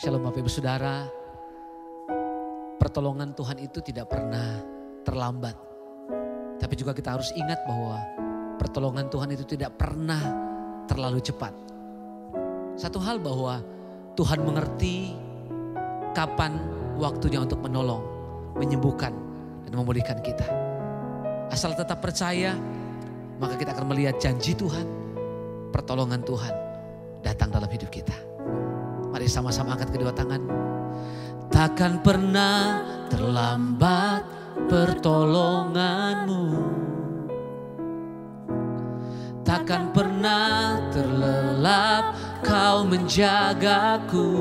Shalom Bapak Ibu Saudara, pertolongan Tuhan itu tidak pernah terlambat. Tapi juga kita harus ingat bahwa pertolongan Tuhan itu tidak pernah terlalu cepat. Satu hal bahwa Tuhan mengerti kapan waktunya untuk menolong, menyembuhkan dan memulihkan kita. Asal tetap percaya, maka kita akan melihat janji Tuhan, pertolongan Tuhan datang dalam hidup kita. Mari sama-sama angkat kedua tangan. Takkan pernah terlambat pertolonganmu, takkan pernah terlelap kau menjagaku.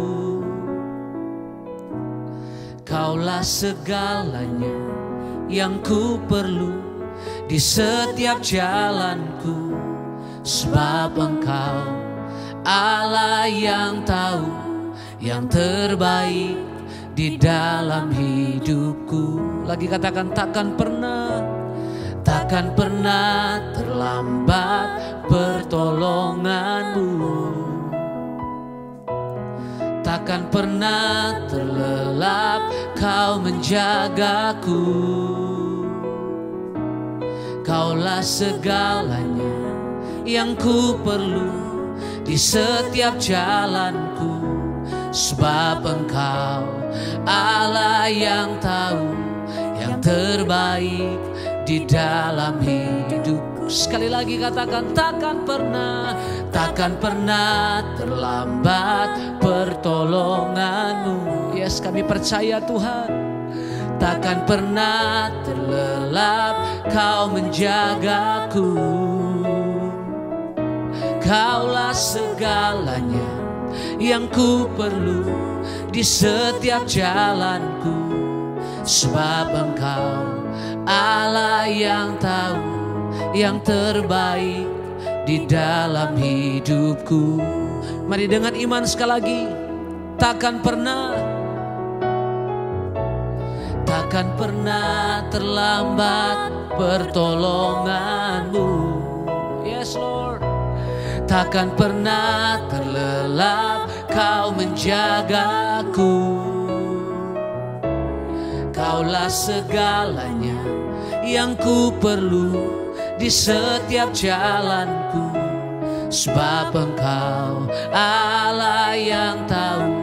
Kaulah segalanya yang ku perlu di setiap jalanku, sebab Engkau Allah yang tahu yang terbaik di dalam hidupku. Lagi katakan, takkan pernah terlambat pertolonganmu, takkan pernah terlelap kau menjagaku. Kaulah segalanya yang ku perlu di setiap jalanku, sebab Engkau Allah yang tahu yang terbaik di dalam hidupku. Sekali lagi katakan, takkan pernah terlambat pertolonganmu. Yes, kami percaya Tuhan. Takkan pernah terlelap kau menjagaku. Kaulah segalanya yang ku perlu di setiap jalanku, sebab Engkau Allah yang tahu yang terbaik di dalam hidupku. Mari dengan iman sekali lagi, takkan pernah terlambat pertolonganmu. Yes Lord. Takkan pernah terlelap kau menjagaku. Kaulah segalanya yang ku perlu di setiap jalanku, sebab Engkau Allah yang tahu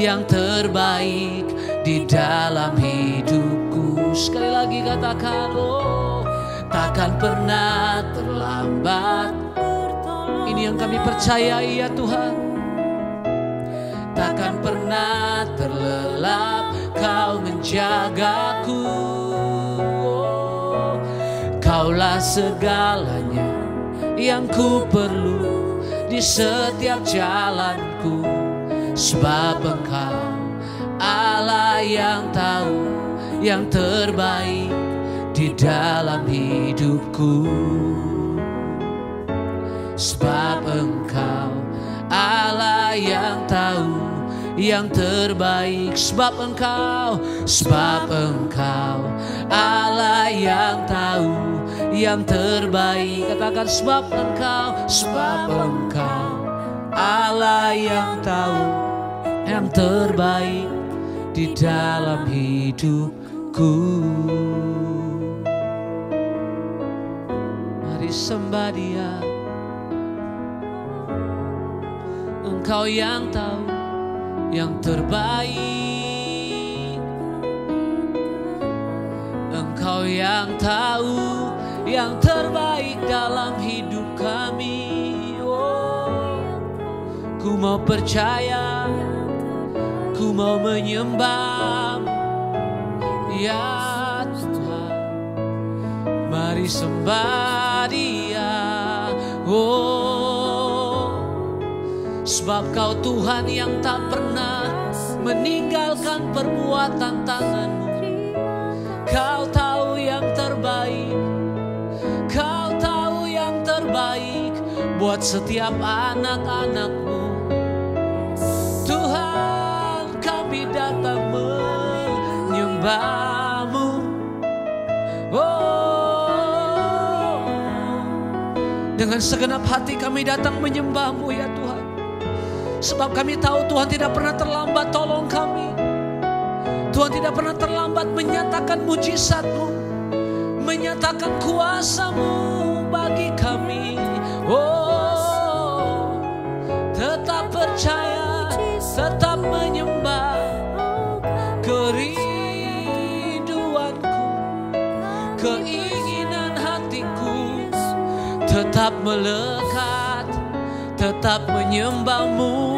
yang terbaik di dalam hidupku. Sekali lagi katakan, oh, takkan pernah terlambat. Ini yang kami percayai ya Tuhan. Takkan pernah terlelap kau menjagaku. Oh, kaulah segalanya yang ku perlu di setiap jalanku, sebab Engkau Allah yang tahu yang terbaik di dalam hidupku. Sebab Engkau Allah yang tahu yang terbaik. Sebab Engkau Allah yang tahu yang terbaik. Katakan, sebab Engkau Allah yang tahu yang terbaik di dalam hidupku. Mari sembah Dia. Engkau yang tahu yang terbaik. Engkau yang tahu yang terbaik dalam hidup kami. Oh, ku mau percaya, ku mau menyembah ya Tuhan. Mari sembah Dia. Oh, sebab Kau Tuhan yang tak pernah meninggalkan perbuatan tangan-Mu. Kau tahu yang terbaik, Kau tahu yang terbaik buat setiap anak-anak-Mu. Tuhan, kami datang menyembah-Mu. Oh, dengan segenap hati kami datang menyembah-Mu ya Tuhan. Sebab kami tahu Tuhan tidak pernah terlambat tolong kami. Tuhan tidak pernah terlambat menyatakan mujizat-Mu, menyatakan kuasa-Mu bagi kami. Oh, tetap percaya, tetap menyembah. Kerinduanku, keinginan hatiku tetap melekat, tetap menyembah-Mu.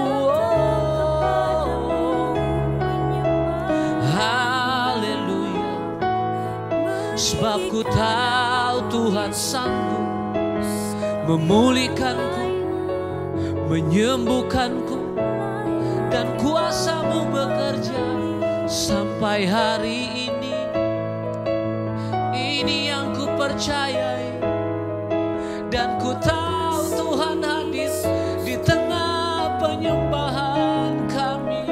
Haleluya. Sebab ku tahu Tuhan sanggup memulihkanku, menyembuhkanku, dan kuasa-Mu bekerja sampai hari ini. Ini yang ku percayai, dan ku tahu Tuhan hadir di tengah penyembahan kami.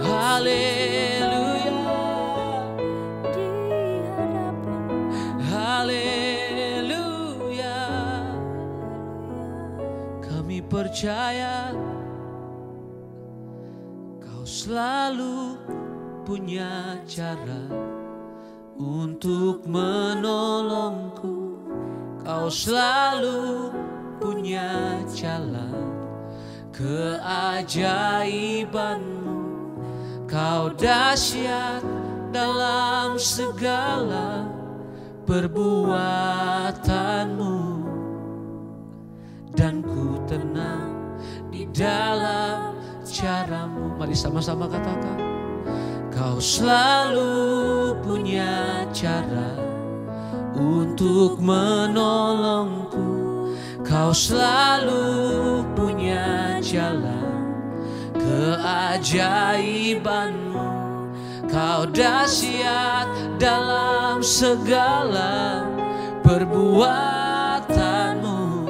Haleluya, haleluya. Kami percaya Kau selalu punya cara untuk menolongku. Kau selalu punya jalan keajaiban-Mu. Kau dahsyat dalam segala perbuatan-Mu, dan ku tenang di dalam cara-Mu. Mari sama-sama katakan, Kau selalu punya cara untuk menolongku. Kau selalu punya jalan keajaiban-Mu. Kau dahsyat dalam segala perbuatan-Mu,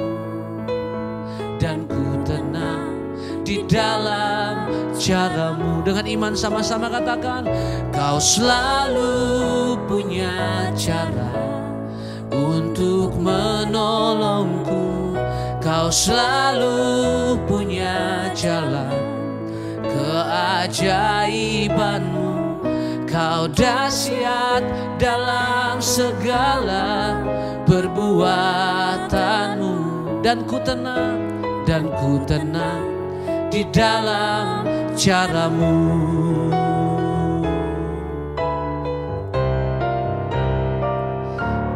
dan ku tenang di dalam cara-Mu. Dengan iman sama-sama katakan, Kau selalu punya cara untuk menolongku. Kau selalu punya jalan keajaiban-Mu. Kau dahsyat dalam segala perbuatan-Mu, dan ku tenang di dalam cara-Mu.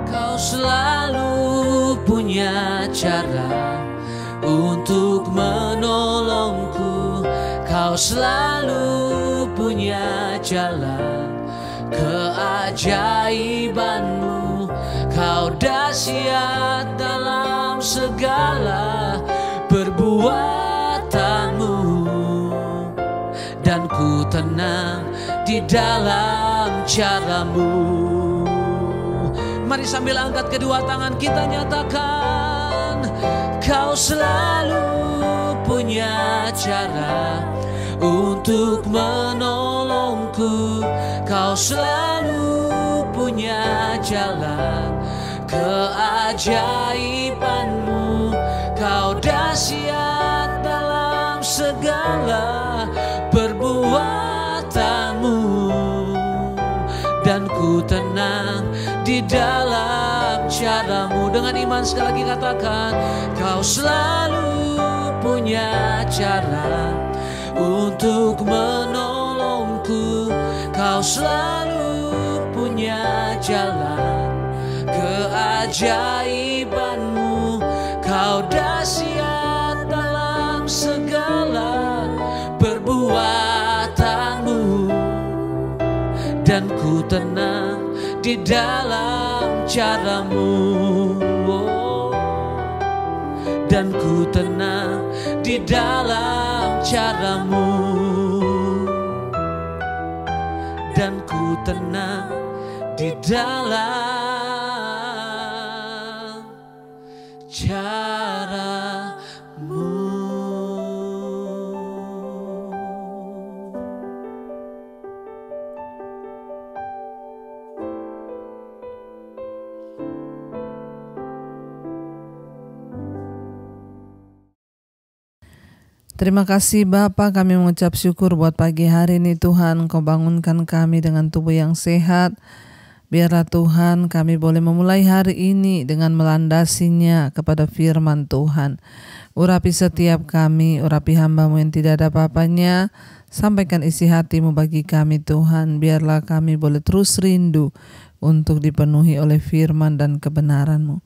Kau selalu punya cara untuk menolongku. Kau selalu punya jalan keajaiban-Mu. Kau dahsyat dalam segala perbuatan-Mu, dan ku tenang di dalam cara-Mu. Mari sambil angkat kedua tangan kita nyatakan, Kau selalu punya cara untuk menolongku. Kau selalu punya jalan keajaiban-Mu. Kau dahsyat dalam segala perbuatan-Mu, dan ku tenang di dalam cara-Mu. Dengan iman sekali lagi katakan, Kau selalu punya cara untuk menolongku. Kau selalu punya jalan keajaiban-Mu. Kau dahsyat dalam segala perbuatan-Mu, dan ku tenang di dalam cara-Mu. Oh, dan ku tenang di dalam cara-Mu, dan ku tenang di dalam cara-Mu. Terima kasih Bapa, kami mengucap syukur buat pagi hari ini Tuhan. Kau bangunkan kami dengan tubuh yang sehat. Biarlah Tuhan kami boleh memulai hari ini dengan melandasinya kepada firman Tuhan. Urapi setiap kami, urapi hamba-Mu yang tidak ada apa-apanya. Sampaikan isi hati-Mu bagi kami Tuhan. Biarlah kami boleh terus rindu untuk dipenuhi oleh firman dan kebenaran-Mu.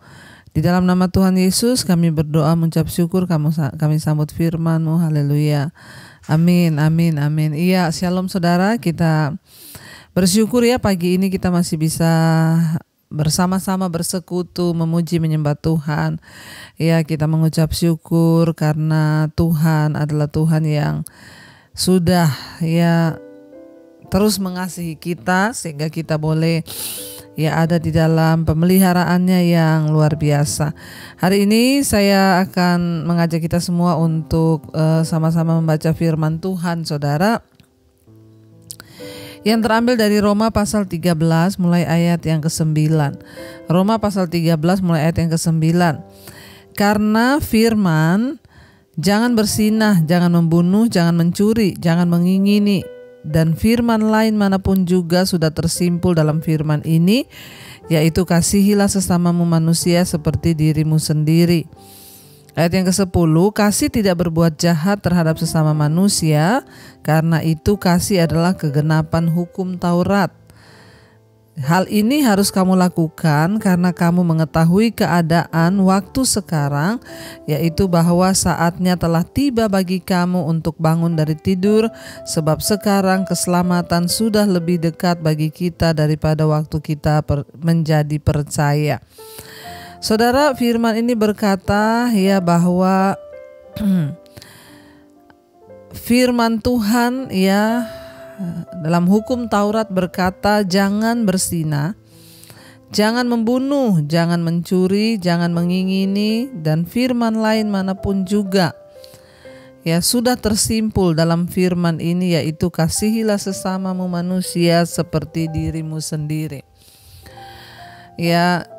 Di dalam nama Tuhan Yesus kami berdoa mengucap syukur, kami sambut firman-Mu. Haleluya. Amin, amin, amin. Iya, shalom saudara, kita bersyukur ya pagi ini kita masih bisa bersama-sama bersekutu, memuji, menyembah Tuhan. Ya, kita mengucap syukur karena Tuhan adalah Tuhan yang sudah ya terus mengasihi kita sehingga kita boleh ya ada di dalam pemeliharaannya yang luar biasa. Hari ini saya akan mengajak kita semua untuk sama-sama membaca firman Tuhan, saudara. Yang terambil dari Roma pasal 13 mulai ayat yang ke-9. Roma pasal 13 mulai ayat yang ke-9. Karena firman, jangan bersinah, jangan membunuh, jangan mencuri, jangan mengingini, dan firman lain manapun juga sudah tersimpul dalam firman ini, yaitu kasihilah sesamamu manusia seperti dirimu sendiri. Ayat yang ke-10, kasih tidak berbuat jahat terhadap sesama manusia, karena itu kasih adalah kegenapan hukum Taurat. Hal ini harus kamu lakukan karena kamu mengetahui keadaan waktu sekarang, yaitu bahwa saatnya telah tiba bagi kamu untuk bangun dari tidur, sebab sekarang keselamatan sudah lebih dekat bagi kita daripada waktu kita menjadi percaya. Saudara, firman ini berkata ya bahwa firman Tuhan ya dalam hukum Taurat berkata jangan bersinah, jangan membunuh, jangan mencuri, jangan mengingini, dan firman lain manapun juga ya sudah tersimpul dalam firman ini, yaitu kasihilah sesamamu manusia seperti dirimu sendiri. Ya,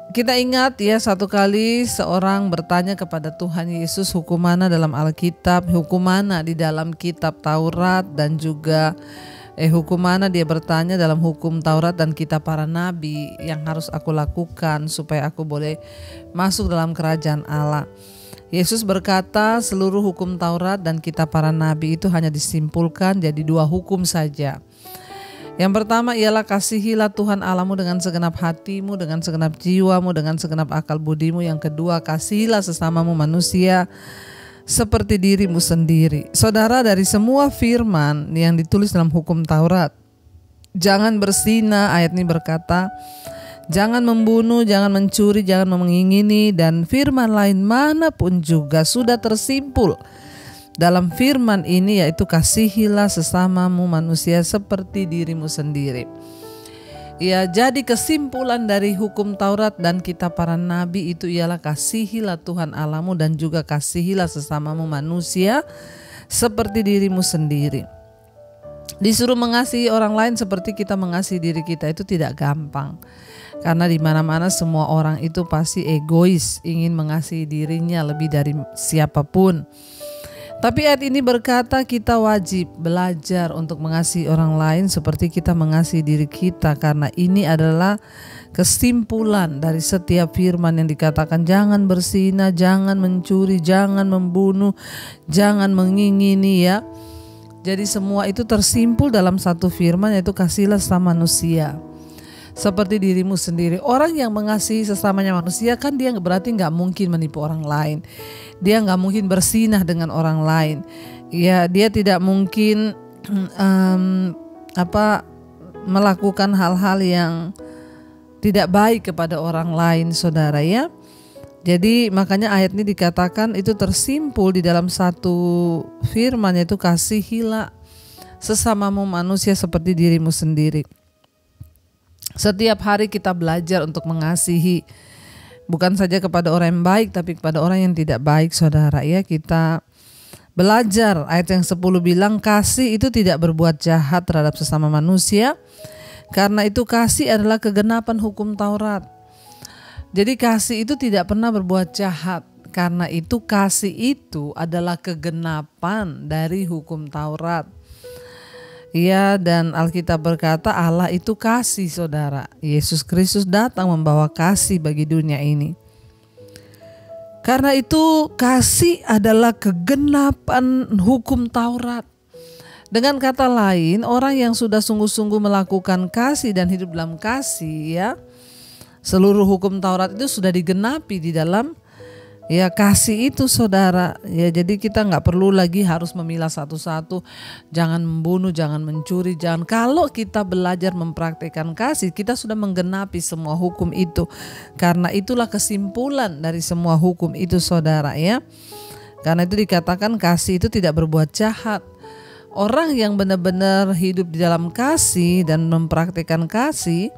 kita ingat ya satu kali seorang bertanya kepada Tuhan Yesus, hukum mana dalam Alkitab, hukum mana di dalam kitab Taurat, dan juga hukum mana dia bertanya dalam hukum Taurat dan kitab para nabi yang harus aku lakukan supaya aku boleh masuk dalam kerajaan Allah. Yesus berkata seluruh hukum Taurat dan kitab para nabi itu hanya disimpulkan jadi 2 hukum saja. Yang pertama ialah kasihilah Tuhan Allahmu dengan segenap hatimu, dengan segenap jiwamu, dengan segenap akal budimu. Yang kedua, kasihilah sesamamu manusia seperti dirimu sendiri. Saudara, dari semua firman yang ditulis dalam hukum Taurat, jangan bersinah, ayat ini berkata, jangan membunuh, jangan mencuri, jangan mengingini, dan firman lain manapun juga sudah tersimpul dalam firman ini, yaitu kasihilah sesamamu manusia seperti dirimu sendiri. Ya, jadi kesimpulan dari hukum Taurat dan kitab para nabi itu ialah kasihilah Tuhan Allahmu dan juga kasihilah sesamamu manusia seperti dirimu sendiri. Disuruh mengasihi orang lain seperti kita mengasihi diri kita itu tidak gampang. Karena di mana-mana semua orang itu pasti egois, ingin mengasihi dirinya lebih dari siapapun. Tapi ayat ini berkata kita wajib belajar untuk mengasihi orang lain seperti kita mengasihi diri kita, karena ini adalah kesimpulan dari setiap firman yang dikatakan jangan bersinah, jangan mencuri, jangan membunuh, jangan mengingini ya. Jadi semua itu tersimpul dalam satu firman, yaitu kasihilah sesama manusia seperti dirimu sendiri. Orang yang mengasihi sesamanya manusia kan dia berarti gak mungkin menipu orang lain. Dia gak mungkin bersinah dengan orang lain. Ya, dia tidak mungkin melakukan hal-hal yang tidak baik kepada orang lain, saudara ya. Jadi makanya ayat ini dikatakan itu tersimpul di dalam satu firman, yaitu kasihilah sesamamu manusia seperti dirimu sendiri. Setiap hari kita belajar untuk mengasihi, bukan saja kepada orang yang baik tapi kepada orang yang tidak baik, saudara ya. Kita belajar, ayat yang 10 bilang kasih itu tidak berbuat jahat terhadap sesama manusia, karena itu kasih adalah kegenapan hukum Taurat. Jadi kasih itu tidak pernah berbuat jahat, karena itu kasih itu adalah kegenapan dari hukum Taurat. Ya, dan Alkitab berkata Allah itu kasih, saudara. Yesus Kristus datang membawa kasih bagi dunia ini. Karena itu kasih adalah kegenapan hukum Taurat. Dengan kata lain, orang yang sudah sungguh-sungguh melakukan kasih dan hidup dalam kasih, ya, seluruh hukum Taurat itu sudah digenapi di dalam ya kasih itu, saudara. Ya, jadi kita nggak perlu lagi harus memilah satu-satu. Jangan membunuh, jangan mencuri, jangan. Kalau kita belajar mempraktikkan kasih, kita sudah menggenapi semua hukum itu. Karena itulah kesimpulan dari semua hukum itu, saudara, ya. Karena itu dikatakan kasih itu tidak berbuat jahat. Orang yang benar-benar hidup di dalam kasih dan mempraktikkan kasih,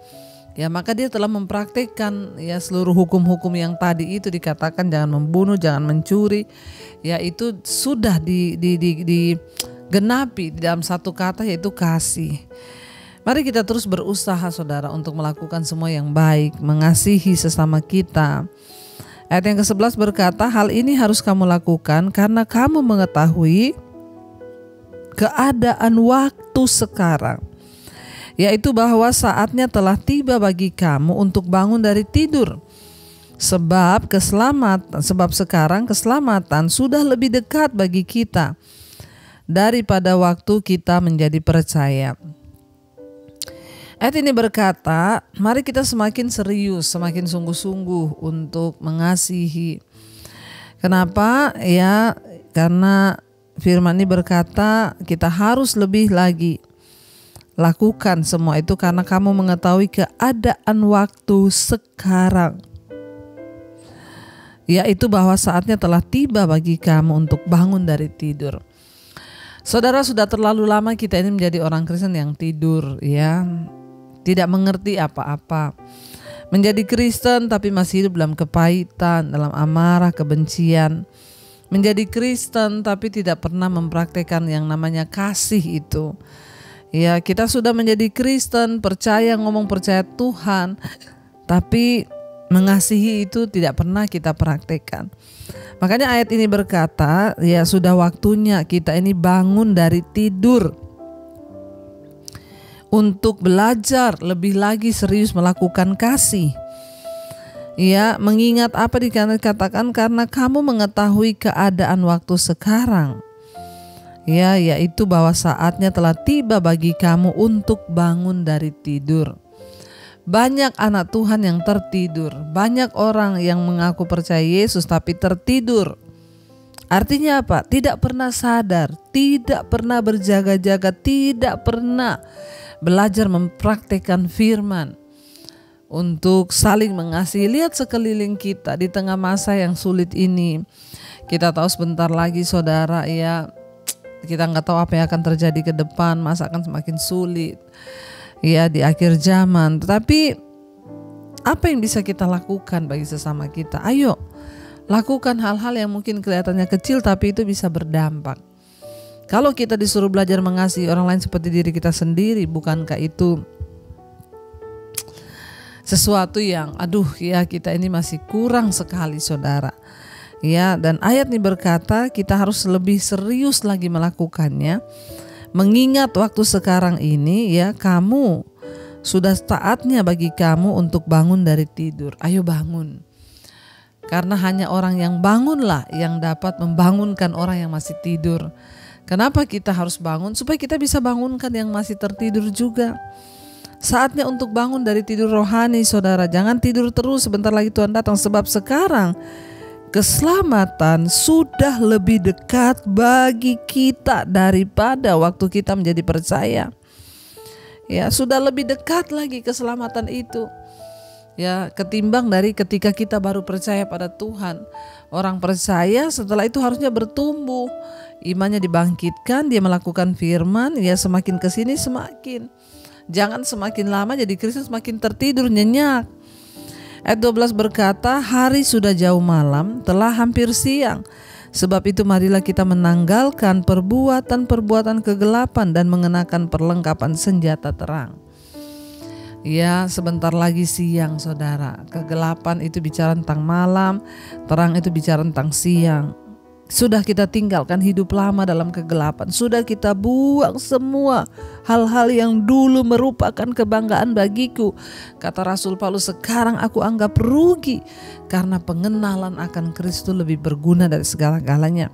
ya, maka dia telah mempraktikkan ya seluruh hukum-hukum yang tadi itu dikatakan jangan membunuh, jangan mencuri. Ya, itu sudah digenapi di dalam satu kata, yaitu kasih. Mari kita terus berusaha, saudara, untuk melakukan semua yang baik, mengasihi sesama kita. Ayat yang ke-11 berkata, hal ini harus kamu lakukan karena kamu mengetahui keadaan waktu sekarang, yaitu bahwa saatnya telah tiba bagi kamu untuk bangun dari tidur. Sebab sekarang keselamatan sudah lebih dekat bagi kita daripada waktu kita menjadi percaya. Ayat ini berkata, mari kita semakin serius, semakin sungguh-sungguh untuk mengasihi. Kenapa? Ya, karena firman ini berkata kita harus lebih lagi lakukan semua itu karena kamu mengetahui keadaan waktu sekarang, yaitu bahwa saatnya telah tiba bagi kamu untuk bangun dari tidur. Saudara, sudah terlalu lama kita ini menjadi orang Kristen yang tidur, ya, tidak mengerti apa-apa. Menjadi Kristen tapi masih hidup dalam kepahitan, dalam amarah, kebencian. Menjadi Kristen tapi tidak pernah mempraktikkan yang namanya kasih itu. Ya, kita sudah menjadi Kristen, ngomong percaya Tuhan, tapi mengasihi itu tidak pernah kita praktekkan. Makanya ayat ini berkata, ya sudah waktunya kita ini bangun dari tidur untuk belajar lebih lagi serius melakukan kasih. Ya, mengingat apa dikatakan karena kamu mengetahui keadaan waktu sekarang. Ya, yaitu bahwa saatnya telah tiba bagi kamu untuk bangun dari tidur. Banyak anak Tuhan yang tertidur. Banyak orang yang mengaku percaya Yesus tapi tertidur. Artinya apa? Tidak pernah sadar, tidak pernah berjaga-jaga, tidak pernah belajar mempraktikkan firman untuk saling mengasihi. Lihat sekeliling kita di tengah masa yang sulit ini. Kita tahu sebentar lagi, saudara, ya, kita nggak tahu apa yang akan terjadi ke depan. Masa akan semakin sulit, ya, di akhir zaman. Tetapi apa yang bisa kita lakukan bagi sesama kita? Ayo lakukan hal-hal yang mungkin kelihatannya kecil tapi itu bisa berdampak. Kalau kita disuruh belajar mengasihi orang lain seperti diri kita sendiri, bukankah itu sesuatu yang ya kita ini masih kurang sekali, saudara. Ya, dan ayat ini berkata kita harus lebih serius lagi melakukannya. Mengingat waktu sekarang ini, ya, kamu sudah saatnya bagi kamu untuk bangun dari tidur. Ayo bangun. Karena hanya orang yang bangunlah yang dapat membangunkan orang yang masih tidur. Kenapa kita harus bangun? Supaya kita bisa bangunkan yang masih tertidur juga. Saatnya untuk bangun dari tidur rohani, saudara. Jangan tidur terus, sebentar lagi Tuhan datang. Sebab sekarang keselamatan sudah lebih dekat bagi kita daripada waktu kita menjadi percaya. Ya, sudah lebih dekat lagi keselamatan itu. Ya, ketimbang dari ketika kita baru percaya pada Tuhan. Orang percaya setelah itu harusnya bertumbuh, imannya dibangkitkan, dia melakukan firman, ya semakin kesini semakin. Jangan semakin lama jadi Kristen semakin tertidur nyenyak. Ayat 12 berkata, hari sudah jauh malam, telah hampir siang. Sebab itu marilah kita menanggalkan perbuatan-perbuatan kegelapan dan mengenakan perlengkapan senjata terang. Ya, sebentar lagi siang, saudara. Kegelapan itu bicara tentang malam, terang itu bicara tentang siang. Sudah kita tinggalkan hidup lama dalam kegelapan. Sudah kita buang semua hal-hal yang dulu merupakan kebanggaan bagiku. Kata Rasul Paulus, sekarang aku anggap rugi karena pengenalan akan Kristus lebih berguna dari segala-galanya.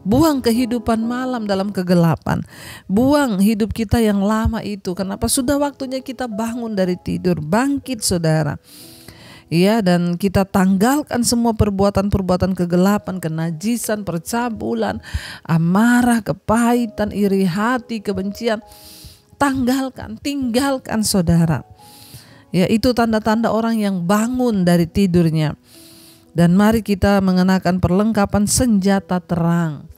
Buang kehidupan malam dalam kegelapan. Buang hidup kita yang lama itu. Kenapa? Sudah waktunya kita bangun dari tidur. Bangkit, saudara. Ya, dan kita tanggalkan semua perbuatan-perbuatan kegelapan, kenajisan, percabulan, amarah, kepahitan, iri hati, kebencian. Tinggalkan, saudara. Ya, itu tanda-tanda orang yang bangun dari tidurnya. Dan mari kita mengenakan perlengkapan senjata terang.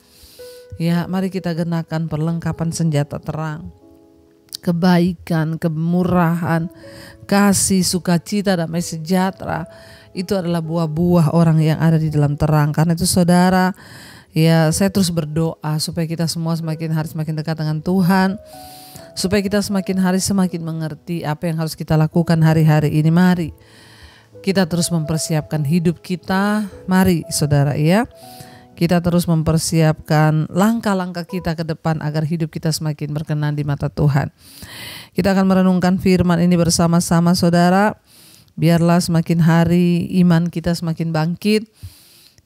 Ya, mari kita kenakan perlengkapan senjata terang. Kebaikan, kemurahan, kasih, sukacita, damai sejahtera. Itu adalah buah-buah orang yang ada di dalam terang. Karena itu saudara, ya saya terus berdoa supaya kita semua semakin hari semakin dekat dengan Tuhan. Supaya kita semakin hari semakin mengerti apa yang harus kita lakukan hari-hari ini. Mari kita terus mempersiapkan hidup kita. Mari saudara, ya, kita terus mempersiapkan langkah-langkah kita ke depan agar hidup kita semakin berkenan di mata Tuhan. Kita akan merenungkan firman ini bersama-sama, saudara. Biarlah semakin hari iman kita semakin bangkit.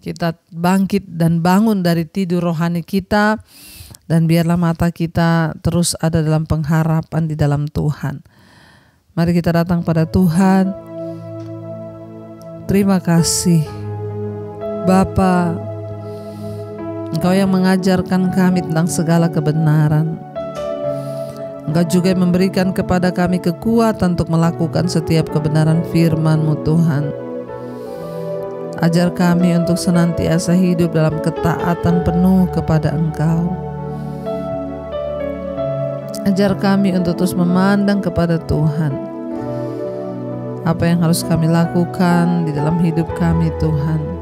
Kita bangkit dan bangun dari tidur rohani kita. Dan biarlah mata kita terus ada dalam pengharapan di dalam Tuhan. Mari kita datang pada Tuhan. Terima kasih Bapa, Engkau yang mengajarkan kami tentang segala kebenaran. Engkau juga memberikan kepada kami kekuatan untuk melakukan setiap kebenaran firman-Mu, Tuhan. Ajar kami untuk senantiasa hidup dalam ketaatan penuh kepada Engkau. Ajar kami untuk terus memandang kepada Tuhan. Apa yang harus kami lakukan di dalam hidup kami, Tuhan.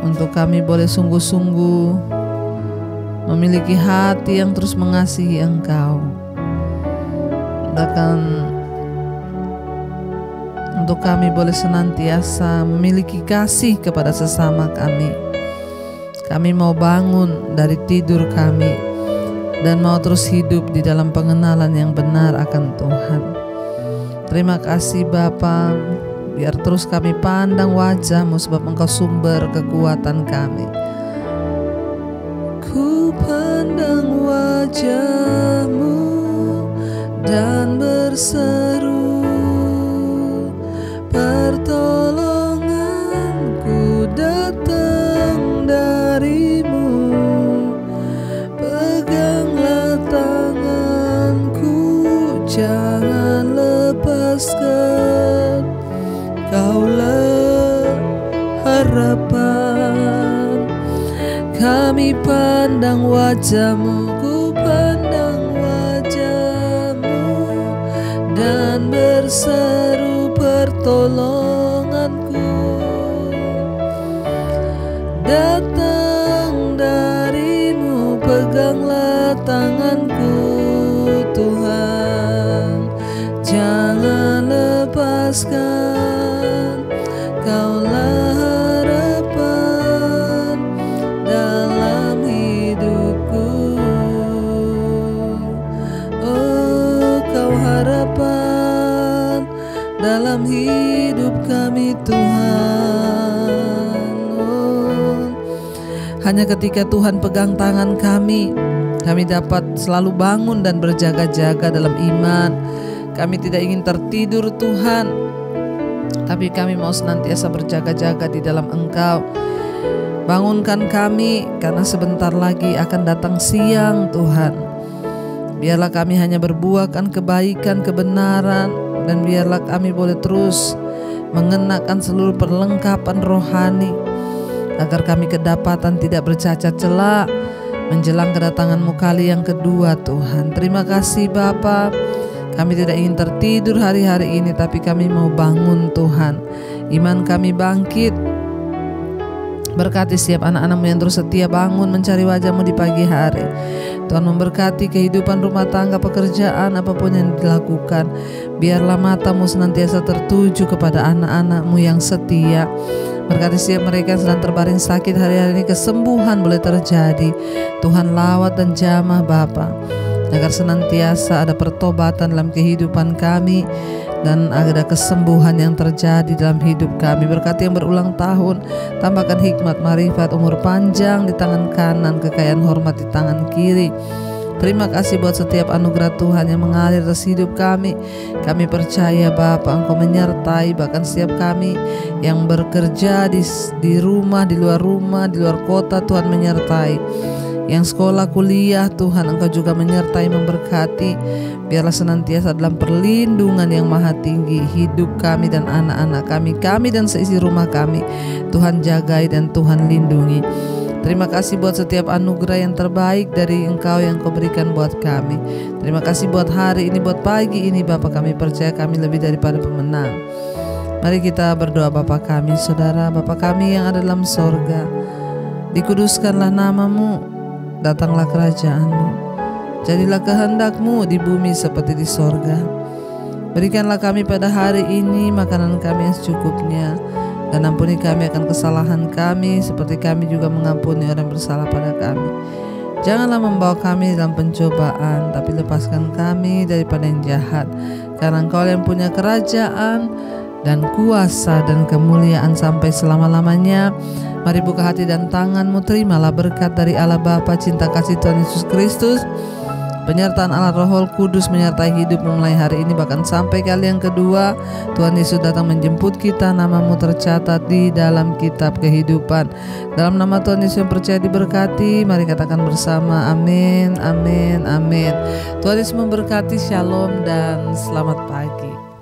Untuk kami boleh sungguh-sungguh memiliki hati yang terus mengasihi Engkau. Dan untuk kami boleh senantiasa memiliki kasih kepada sesama kami. Kami mau bangun dari tidur kami dan mau terus hidup di dalam pengenalan yang benar akan Tuhan. Terima kasih Bapa. Biar terus kami pandang wajah-Mu sebab Engkau sumber kekuatan kami. Ku pandang wajah-Mu dan berseru, pertolonganku datang dari-Mu. Peganglah tanganku, jangan lepaskan. Kaulah harapan. Kami pandang wajah-Mu, ku pandang wajah-Mu dan berseru pertolonganku datang dari-Mu. Peganglah tanganku, Tuhan, jangan lepaskan. Kaulah harapan dalam hidupku. Oh, Kau harapan dalam hidup kami, Tuhan. Oh, hanya ketika Tuhan pegang tangan kami dapat selalu bangun dan berjaga-jaga dalam iman. Kami tidak ingin tertidur, Tuhan, tapi kami mau senantiasa berjaga-jaga di dalam Engkau. Bangunkan kami, karena sebentar lagi akan datang siang, Tuhan. Biarlah kami hanya berbuahkan kebaikan, kebenaran, dan biarlah kami boleh terus mengenakan seluruh perlengkapan rohani, agar kami kedapatan tidak bercacat celah menjelang kedatangan-Mu kali yang kedua, Tuhan. Terima kasih Bapa. Kami tidak ingin tertidur hari-hari ini, tapi kami mau bangun, Tuhan. Iman kami bangkit. Berkati setiap anak-anak-Mu yang terus setia bangun mencari wajah-Mu di pagi hari. Tuhan memberkati kehidupan rumah tangga, pekerjaan, apapun yang dilakukan. Biarlah mata-Mu senantiasa tertuju kepada anak-anak-Mu yang setia. Berkati setiap mereka yang sedang terbaring sakit hari-hari ini, kesembuhan boleh terjadi. Tuhan lawat dan jamah Bapa, agar senantiasa ada pertobatan dalam kehidupan kami dan ada kesembuhan yang terjadi dalam hidup kami. Berkati yang berulang tahun, tambahkan hikmat, marifat, umur panjang di tangan kanan, kekayaan hormat di tangan kiri. Terima kasih buat setiap anugerah Tuhan yang mengalir atas hidup kami. Kami percaya Bapa, Engkau menyertai bahkan setiap kami yang bekerja di rumah, di luar kota, Tuhan menyertai. Yang sekolah, kuliah, Tuhan Engkau juga menyertai, memberkati. Biarlah senantiasa dalam perlindungan yang maha tinggi hidup kami dan anak-anak kami dan seisi rumah kami. Tuhan jagai dan Tuhan lindungi. Terima kasih buat setiap anugerah yang terbaik dari Engkau yang Kau berikan buat kami. Terima kasih buat hari ini, buat pagi ini Bapa, kami percaya kami lebih daripada pemenang. Mari kita berdoa. Bapa kami, Saudara, Bapa kami yang ada dalam sorga, dikuduskanlah nama-Mu, datanglah kerajaan-Mu, jadilah kehendak-Mu di bumi seperti di sorga. Berikanlah kami pada hari ini makanan kami yang secukupnya, dan ampuni kami akan kesalahan kami seperti kami juga mengampuni orang bersalah pada kami. Janganlah membawa kami dalam pencobaan, tapi lepaskan kami daripada yang jahat. Karena Engkau yang punya kerajaan dan kuasa dan kemuliaan sampai selama-lamanya. Mari buka hati dan tangan-Mu, terimalah berkat dari Allah Bapa, cinta kasih Tuhan Yesus Kristus, penyertaan Allah Roh Kudus menyertai hidup mulai hari ini bahkan sampai kali yang kedua Tuhan Yesus datang menjemput kita. Nama-Mu tercatat di dalam kitab kehidupan. Dalam nama Tuhan Yesus yang percaya diberkati, mari katakan bersama amin, amin, amin. Tuhan Yesus memberkati. Shalom dan selamat pagi.